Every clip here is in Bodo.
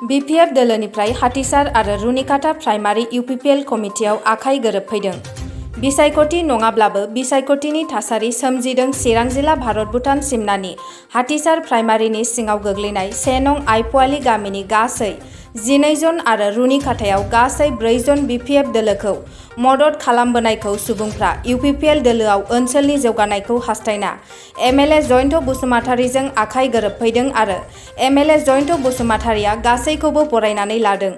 बिपिएफ दोलोनिफ्राय हाथिसार आरो रुनिकाटा प्राइमारि इउपिपिएल कमिटियाव आखाइ गोरोबफैदों। बिसायख'थि नङाब्लाबो बिसायख'थिनि थासारि सोमजिदों। चिरां जिल्ला भारत-भुटान सिमनानि हाथिसार प्राइमारिनि सिङाव गोग्लैनाय 1 नं आइपुवालि गामिनि गासै 12 जन आरो रुनिकाटायाव गासै 4 जन बिपिएफ दोलोखौ मदद खालामबोनायखौ सुबुंफ्रा इउपिपिएल दोलोआव ओनसोलनि जौगानायखौ हास्थायना एमएलए जयन्त बसुमतारीजों आखाइ गोरोबफैदों आरो एमएलए जयन्त बसुमतारीया गासैखौबो बरायनानै लादों।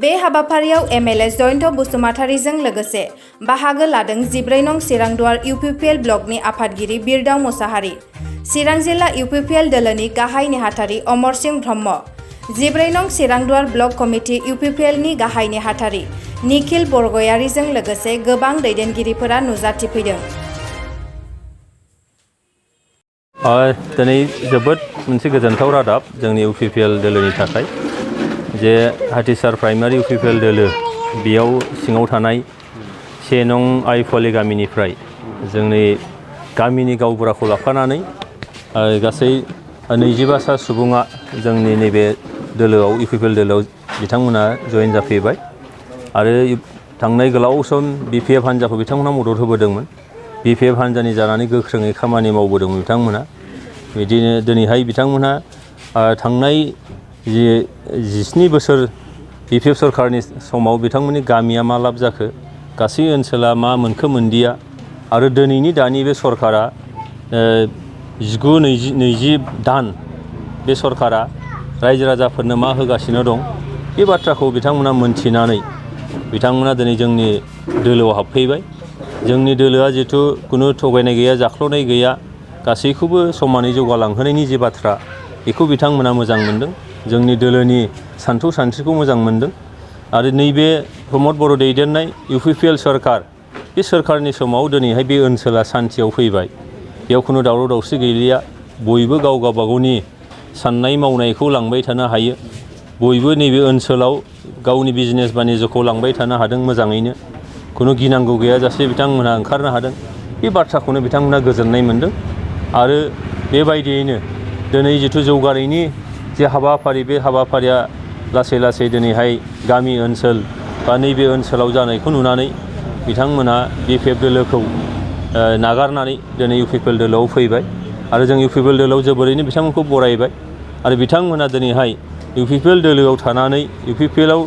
बे हाबाफारियाव एमएलए जयन्त बसुमतारीजों लोगोसे बाहागो लादों 14 नं चिरांदुवार इउपिपिएल ब्लकनि आफादगिरि बिरदाव मुसाहारि, चिरां जिल्ला इउपिपिएल दोलोनि गाहाय नेहाथारि अमरसिं ब्रह्म, 14 नं चिरांदुवार ब्लक कमिटि इउपिपिएलनि गाहाय नेहाथारि निखिल बरगयारीजों लोगोसे गोबां दैदेनगिरिफोरा नुजाथिफैदों। दिनै जोबोद मोनसे गोजोनथाव रादाब जोंनि इउपिपिएल दोलोनि थाखाय जे हाथिसार प्राइमारि इउपिपिएल दोलो बेयाव सिङाव थानाय 1 नं आइपुवालि गामिनिफ्राय जोंनि गामिनि गावबुराखौ लाफानानै गासै 25 सुबुङा जोंनि नैबे दोलोआव इउपिपिएल दोलोआव बिथांमोना जयेन जाफैबाय आरो थांनाय गोलाव सम बिपिएफ हान्जाखौ बिथांमोना मदद होबोदोंमोन। बिपिएफ हान्जानि जानानै गोख्रोङै खामानि मावबोदोंमोन बिथांमोना। बिदिनो दिनैहाय बिथांमोना थांनाय 17 बोसोर बिपिएफ सरकारनि समाव बिथांमोननि गामिया मा लाब जाखो, गासै ओनसोला मा मोनखो मोनदिया आरो दिनैनि दानि बे सरकारा 19-20 दान बे सरकारा रायजो राजाफोरनो मा होगासिनो दं बे बाथ्राखौ बिथांमोना मोनथिनानै बिथांमोना दिनै जोंनि दोलोआव हाबफैबाय। जोंनि दोलोआ जिथु कुनु थगायनाय गैया, जाख्ल'नाय गैया, गासैखौबो समानै जौगालांहोनायनि जे बाथ्रा बेखौ बिथांमोना मोजां मोनदों। जोंनि दोलोनि सान्थौ सानस्रिखौ मोजां मोनदों आरो नैबे प्रमद बर' दैदेननाय इउपिपिएल सरकार बे सरकारनि समाव दिनैहाय बे ओनसोला सान्थियाव फैबाय। बेयाव खुनु दावराव दावसि गैलिया, बयबो गाव गावबागावनि साननाय मावनायखौ लांबाय थानो हायो। बयबो नैबे ओनसोलाव गावनि बिजनेस बानिज्यखौ लांबाय थानो हादों मोजाङैनो, खुनु गिनांगौ गैयाजासे बिथांमोनहा ओंखारनो हादों। बे बाथ्राखौनो बिथांमोना गोजोननाय मोनदों आरो बेबायदियैनो दिनै जिथु जौगानायनि जे हाबाफारि बे हाबाफारिया लासै लासै दिनैहाय गामि ओनसोल बा नैबे ओनसोलाव जानायखौ नुनानै बिथांमोना बिपिएफ दोलोखौ नागारनानै दिनै इउपिपिएल दोलोआव फैबाय आरो जों इउपिपिएल दोलोआव जोबोरैनो बिथांमोनखौ बरायबाय आरो बिथांमोना दिनैहाय इउपिपिएल दोलोआव थानानै इउपिपिएलआव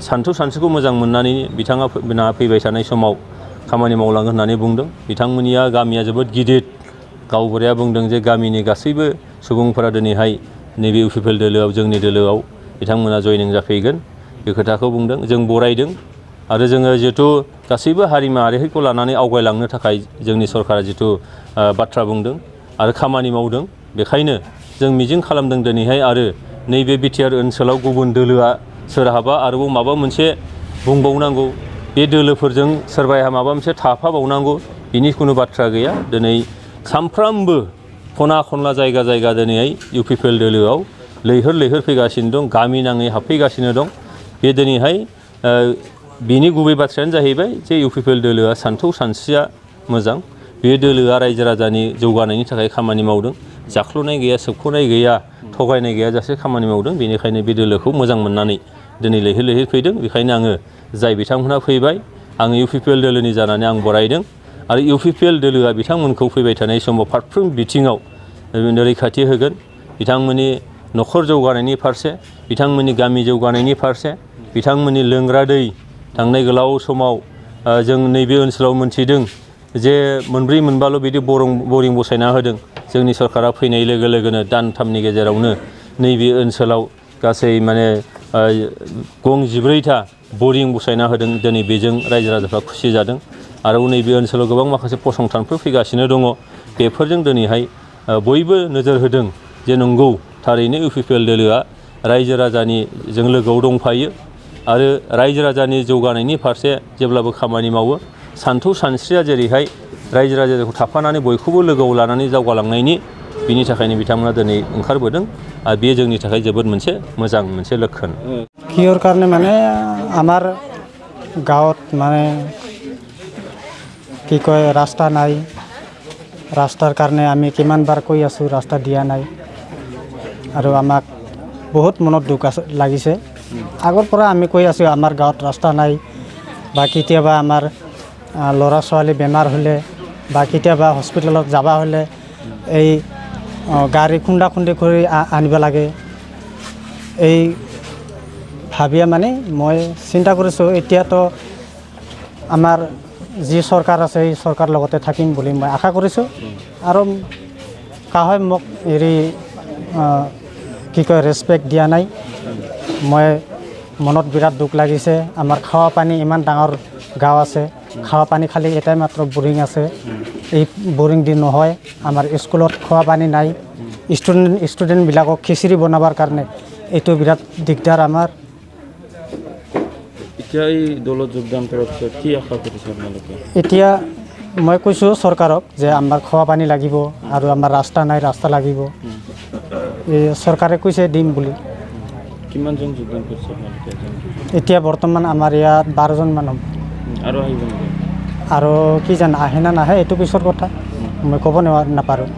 सान्थौ सानस्रिखौ मोजां मोननानै बिथाङा फैबाय थानाय समाव खामानि मावलांगोन होननानै बुंदों। बिथांमोननिया गामिया जोबोद गिदिर। गावबुराया बुंदों जे गामिनि गासैबो सुबुंफोरा दिनैहाय नैबे इउपिपिएल दोलोआव जोंनि दोलोआव बिथांमोना जयनिं जाफैगोन बे खोथाखौ बुंदों। जों बरायदों आरो जोङो जिहेथु गासैबो हारि माहारिखौ लानानै आवगायलांनो थाखाय जोंनि सरकारा जिथु बाथ्रा बुंदों आरो खामानि मावदों, बेखायनो जों मिजिं खालामदों दिनैहाय आरो नैबे बिटिआर ओनसोलाव गुबुन दोलोआ सोरहाबा आरोबाव माबा मोनसे बुंबावनांगौ, बे दोलोफोरजों सोरबाया माबा मोनसे थाफाबावनांगौ, बिनि खुनु बाथ्रा गैया। दिनै सामफ्रामबो खना खनला जायगा जायगा दिनैहाय इउपिपिएल दोलोआव लैहोर लैहोर फैगासिनो दं, गामि नाङै हाबफैगासिनो दं। बे दिनैहाय बिनि गुबै बाथ्रायानो जाहैबाय जे इउपिपिएल दोलोआ सान्थौ सानस्रिया मोजां। बे दोलोआ रायजो राजानि जौगानायनि थाखाय खामानि मावदों, जाख्ल'नाय गैया, सोबख'नाय गैया, थगायनाय गैयाजासे खामानि मावदों। बेनिखायनो बे दोलोखौ मोजां मोननानै दिनै लैहोर लैहोर फैदों। बेखायनो आङो जाय बिथांमोनहा फैबाय आङो इउपिपिएल दोलोनि जानानै आं बरायदों आरो इउपिपिएल दोलोआ बिथांमोनखौ फैबाय थानाय समाव फारफ्रोम बिथिङाव रैखाथि होगोन। बिथांमोननि न'खर जौगानायनि फारसे, बिथांमोननि गामि जौगानायनि फारसे, बिथांमोननि लोंग्रा दै थांनाय गोलाव समाव जों नैबे ओनसोलाव मोनथिदों जे मोनब्रै मोनबाल' बिदि बरिं बसायना होदों। जोंनि सरकारा फैनाय लोगो लोगोनो दानथामनि गेजेरावनो नैबे ओनसोलाव गासै माने 14था बरिं बसायना होदों। दिनै बेजों रायजो राजाफ्रा खुसि जादों आरो नैबे ओनसोलाव गोबां माखासे फसंथानफोर फैगासिनो दङ। बेफोरजों दिनैहाय बयबो नोजोर होदों जे नंगौ थारैनो इउपिपिएल दोलोआ रायजो राजानि जों लोगोआव दंफायो आरो रायजो राजानि जौगानायनि फारसे जेब्लाबो खामानि मावो। सान्थौ सानस्रिया जेरैहाय रायजो राजाखौ थाफानानै बयखौबो लोगोआव लानानै दावगालांनायनि, बिनि थाखायनो बिथांमोना दिनै ओंखारबोदों आरो बेयो जोंनि थाखाय जोबोद मोनसे मोजां मोनसे लक्षण। কিহৰ কাৰণে মানে আমাৰ গাঁৱত মানে কি কয় ৰাস্তা নাই, ৰাস্তাৰ কাৰণে আমি কিমানবাৰ কৈ আছোঁ, ৰাস্তা দিয়া নাই আৰু আমাক বহুত মনত দুখ লাগিছে। আগৰ পৰা আমি কৈ আছোঁ আমাৰ গাঁৱত ৰাস্তা নাই, বা কেতিয়াবা আমাৰ ল'ৰা ছোৱালী বেমাৰ হ'লে বা কেতিয়াবা হস্পিটেলত যাব হ'লে এই গাড়ী খুন্দা খুন্দি কৰি আনিব লাগে। এই ভাবিয়ে মানে মই চিন্তা কৰিছোঁ এতিয়াতো আমাৰ যি চৰকাৰ আছে এই চৰকাৰ লগতে থাকিম বুলি মই আশা কৰিছোঁ। আৰু কাহই মোক হেৰি কি কয় ৰেচপেক্ট দিয়া নাই। মই মনত বিৰাট দুখ লাগিছে। আমাৰ খোৱা পানী ইমান ডাঙৰ গাঁও আছে, খোৱা পানী খালি এটাই মাত্ৰ বৰিং আছে। এই বৰিং দি নহয়, আমাৰ স্কুলত খোৱা পানী নাই। ষ্টুডেণ্টবিলাকক খিচিৰি বনাবৰ কাৰণে এইটো বিৰাট দিগদাৰ আমাৰ। এতিয়া এই দলত যোগদান কৰাৰ পিছত কি আশা কৰিছে আপোনালোকে? এতিয়া মই কৈছোঁ চৰকাৰক যে আমাৰ খোৱা পানী লাগিব আৰু আমাৰ ৰাস্তা নাই, ৰাস্তা লাগিব। এই চৰকাৰে কৈছে দিম বুলি। কিমানজন যোগদান কৰিছে আপোনালোকে? এতিয়া বৰ্তমান আমাৰ ইয়াত 12জন মান হ'ব। আৰু আহিব নেকি? আৰু কি জানো আহে না নাহে এইটো পিছৰ কথা, মই ক'ব নাপাৰোঁ।